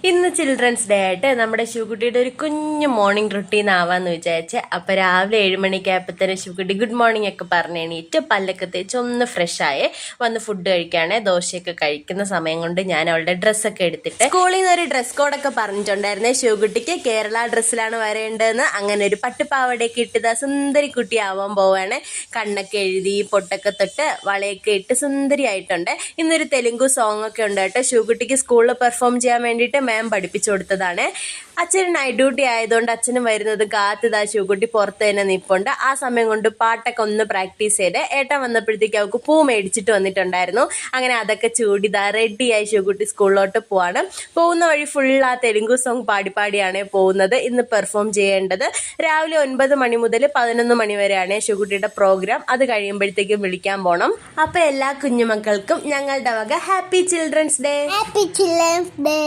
ഇന്ന് children's day ആയിട്ട് നമ്മുടെ ശിവകുട്ടിയുടെ ഒരു കുഞ്ഞു മോർണിംഗ് റുട്ടീൻ ആവാന്ന് വിചാരിച്ച് അപ്പൊ രാവിലെ 7 മണിക്കായപ്പോ ശിവകുട്ടി ഗുഡ് മോർണിംഗ് ഒക്കെ പറഞ്ഞ് എണീറ്റ് പല്ലൊക്കെ തേച്ച് ഒന്ന് ഫ്രഷ് ആയേ വന്ന് ഫുഡ് കഴിക്കുകയാണ്. ദോശയൊക്കെ കഴിക്കുന്ന സമയം കൊണ്ട് ഞാൻ അവളുടെ ഡ്രസ്സൊക്കെ എടുത്തിട്ട് സ്കൂളിൽ നിന്ന് ഒരു ഡ്രസ് കോഡൊക്കെ പറഞ്ഞിട്ടുണ്ടായിരുന്നേ. ശിവകുട്ടിക്ക് കേരള ഡ്രസ്സിലാണ് വരേണ്ടതെന്ന്. അങ്ങനെ ഒരു പട്ടുപാവടയൊക്കെ ഇട്ടത് സുന്ദരി കുട്ടി ആവാൻ പോവാണ്. കണ്ണൊക്കെ എഴുതി പൊട്ടൊക്കെ തൊട്ട് വളയൊക്കെ ഇട്ട് സുന്ദരി ആയിട്ടുണ്ട്. ഇന്നൊരു തെലുങ്കു സോങ് ഒക്കെ ഉണ്ട് കേട്ടോ. ശിവകുട്ടിക്ക് സ്കൂളിൽ പെർഫോം ചെയ്യാൻ വേണ്ടിയിട്ട് മാം പഠിപ്പിച്ചു കൊടുത്തതാണ്. അച്ഛന് നൈറ്റ് ഡ്യൂട്ടി ആയതുകൊണ്ട് അച്ഛനും വരുന്നത് കാത്തിതാ ശിവകുട്ടി പുറത്ത് തന്നെ നിൽപ്പുണ്ട്. ആ സമയം കൊണ്ട് പാട്ടൊക്കെ ഒന്ന് പ്രാക്ടീസ് ചെയ്ത് ഏട്ടൻ വന്നപ്പോഴത്തേക്ക് അവൾക്ക് പൂ മേടിച്ചിട്ട് വന്നിട്ടുണ്ടായിരുന്നു. അങ്ങനെ അതൊക്കെ ചൂടിതാ റെഡിയായി ശിവകുട്ടി സ്കൂളിലോട്ട് പോവാണ്. പോകുന്ന വഴി ഫുൾ ആ തെലുങ്കു സോങ് പാടിപ്പാടിയാണ് പോകുന്നത്. ഇന്ന് പെർഫോം ചെയ്യേണ്ടത് രാവിലെ 9 മണി മുതൽ 11 മണി വരെയാണ് ശിവകുട്ടിയുടെ പ്രോഗ്രാം. അത് കഴിയുമ്പോഴത്തേക്കും വിളിക്കാൻ പോണം. അപ്പൊ എല്ലാ കുഞ്ഞുമക്കൾക്കും ഞങ്ങളുടെ വക happy children's day. Happy children's day.